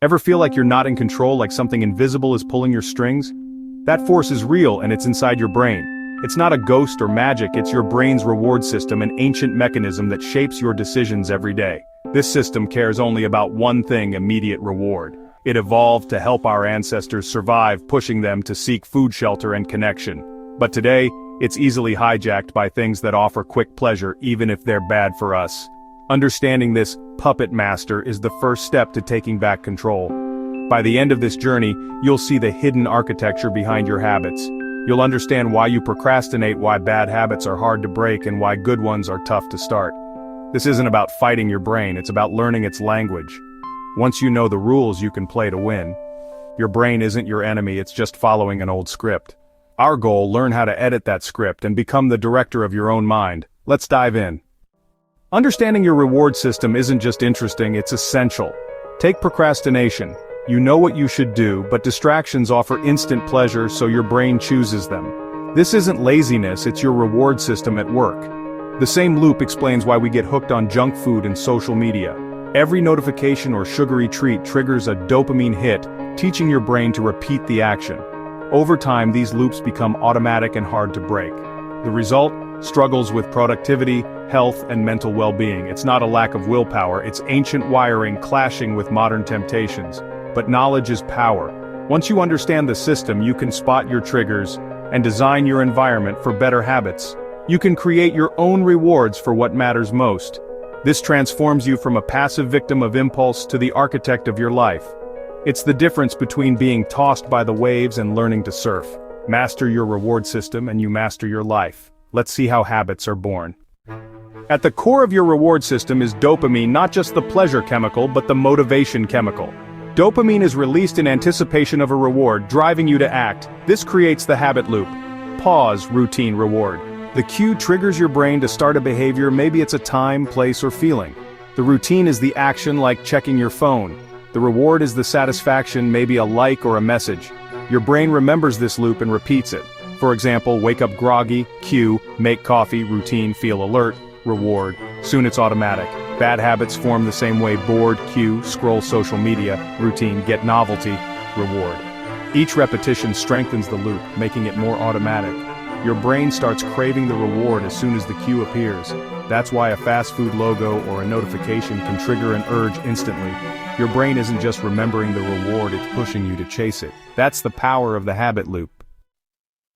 Ever feel like you're not in control, like something invisible is pulling your strings? That force is real and it's inside your brain. It's not a ghost or magic, it's your brain's reward system, an ancient mechanism that shapes your decisions every day. This system cares only about one thing: immediate reward. It evolved to help our ancestors survive, pushing them to seek food, shelter, and connection. But today, it's easily hijacked by things that offer quick pleasure, even if they're bad for us. Understanding this puppet master is the first step to taking back control. By the end of this journey, you'll see the hidden architecture behind your habits. You'll understand why you procrastinate, why bad habits are hard to break, and why good ones are tough to start. This isn't about fighting your brain, it's about learning its language. Once you know the rules, you can play to win. Your brain isn't your enemy, it's just following an old script. Our goal: learn how to edit that script and become the director of your own mind. Let's dive in. Understanding your reward system isn't just interesting, it's essential. Take procrastination. You know what you should do, but distractions offer instant pleasure, so your brain chooses them. This isn't laziness, it's your reward system at work. The same loop explains why we get hooked on junk food and social media. Every notification or sugary treat triggers a dopamine hit, teaching your brain to repeat the action. Over time, these loops become automatic and hard to break. The result? Struggles with productivity, health, and mental well-being. It's not a lack of willpower, it's ancient wiring clashing with modern temptations. But knowledge is power. Once you understand the system, you can spot your triggers and design your environment for better habits. You can create your own rewards for what matters most. This transforms you from a passive victim of impulse to the architect of your life. It's the difference between being tossed by the waves and learning to surf. Master your reward system and you master your life. Let's see how habits are born. At the core of your reward system is dopamine, not just the pleasure chemical, but the motivation chemical. Dopamine is released in anticipation of a reward, driving you to act. This creates the habit loop. Pause, routine, reward. The cue triggers your brain to start a behavior. Maybe it's a time, place, or feeling. The routine is the action, like checking your phone. The reward is the satisfaction, maybe a like or a message. Your brain remembers this loop and repeats it. For example, wake up groggy, cue, make coffee, routine, feel alert, reward. Soon it's automatic. Bad habits form the same way: bored, cue, scroll social media, routine, get novelty, reward. Each repetition strengthens the loop, making it more automatic. Your brain starts craving the reward as soon as the cue appears. That's why a fast food logo or a notification can trigger an urge instantly. Your brain isn't just remembering the reward, it's pushing you to chase it. That's the power of the habit loop.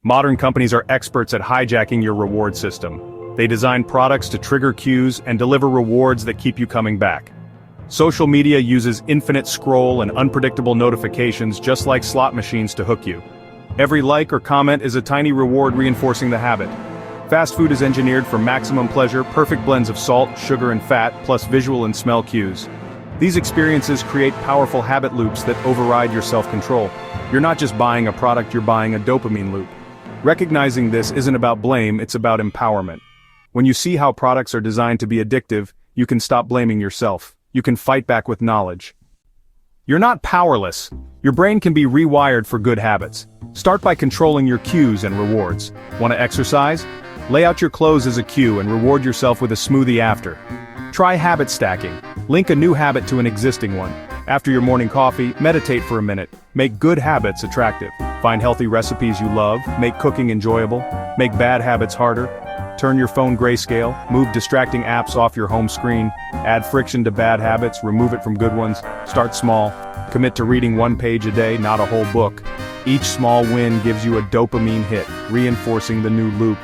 Modern companies are experts at hijacking your reward system. They design products to trigger cues and deliver rewards that keep you coming back. Social media uses infinite scroll and unpredictable notifications, just like slot machines, to hook you. Every like or comment is a tiny reward reinforcing the habit. Fast food is engineered for maximum pleasure, perfect blends of salt, sugar, and fat, plus visual and smell cues. These experiences create powerful habit loops that override your self-control. You're not just buying a product, you're buying a dopamine loop. Recognizing this isn't about blame, it's about empowerment. When you see how products are designed to be addictive, you can stop blaming yourself. You can fight back with knowledge. You're not powerless. Your brain can be rewired for good habits. Start by controlling your cues and rewards. Want to exercise? Lay out your clothes as a cue and reward yourself with a smoothie after. Try habit stacking. Link a new habit to an existing one. After your morning coffee, meditate for a minute. Make good habits attractive. Find healthy recipes you love. Make cooking enjoyable. Make bad habits harder. Turn your phone grayscale. Move distracting apps off your home screen. Add friction to bad habits. Remove it from good ones. Start small. Commit to reading 1 page a day, not a whole book. Each small win gives you a dopamine hit, reinforcing the new loop.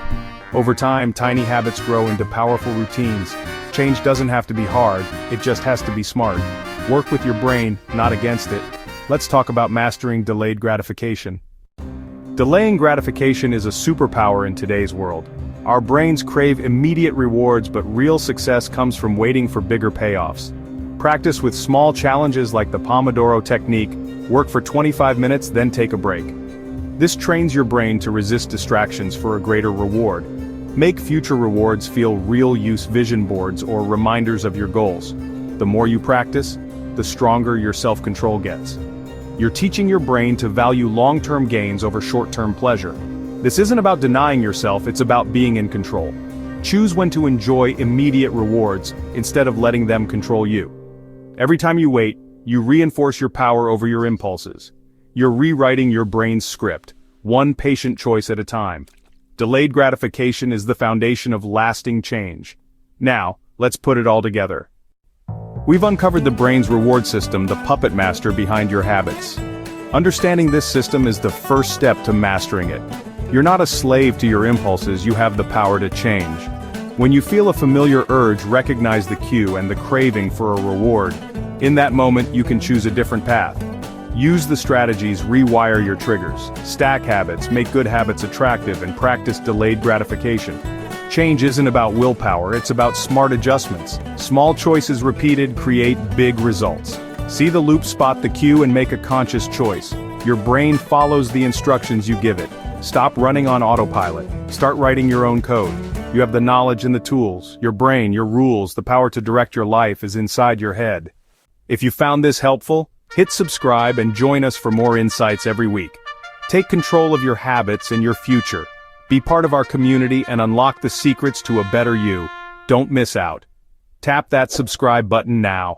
Over time, tiny habits grow into powerful routines. Change doesn't have to be hard, it just has to be smart. Work with your brain, not against it. Let's talk about mastering delayed gratification. Delaying gratification is a superpower in today's world. Our brains crave immediate rewards, but real success comes from waiting for bigger payoffs. Practice with small challenges like the Pomodoro technique. Work for 25 minutes, then take a break. This trains your brain to resist distractions for a greater reward. Make future rewards feel real-use vision boards or reminders of your goals. The more you practice, the stronger your self-control gets. You're teaching your brain to value long-term gains over short-term pleasure. This isn't about denying yourself, it's about being in control. Choose when to enjoy immediate rewards instead of letting them control you. Every time you wait, you reinforce your power over your impulses. You're rewriting your brain's script, one patient choice at a time. Delayed gratification is the foundation of lasting change. Now, let's put it all together. We've uncovered the brain's reward system, the puppet master behind your habits. Understanding this system is the first step to mastering it. You're not a slave to your impulses, you have the power to change. When you feel a familiar urge, recognize the cue and the craving for a reward. In that moment, you can choose a different path. Use the strategies, rewire your triggers, stack habits, make good habits attractive, and practice delayed gratification. Change isn't about willpower, it's about smart adjustments. Small choices repeated create big results. See the loop, spot the cue, and make a conscious choice. Your brain follows the instructions you give it. Stop running on autopilot. Start writing your own code. You have the knowledge and the tools. Your brain, your rules, the power to direct your life is inside your head. If you found this helpful, hit subscribe and join us for more insights every week. Take control of your habits and your future. Be part of our community and unlock the secrets to a better you. Don't miss out. Tap that subscribe button now.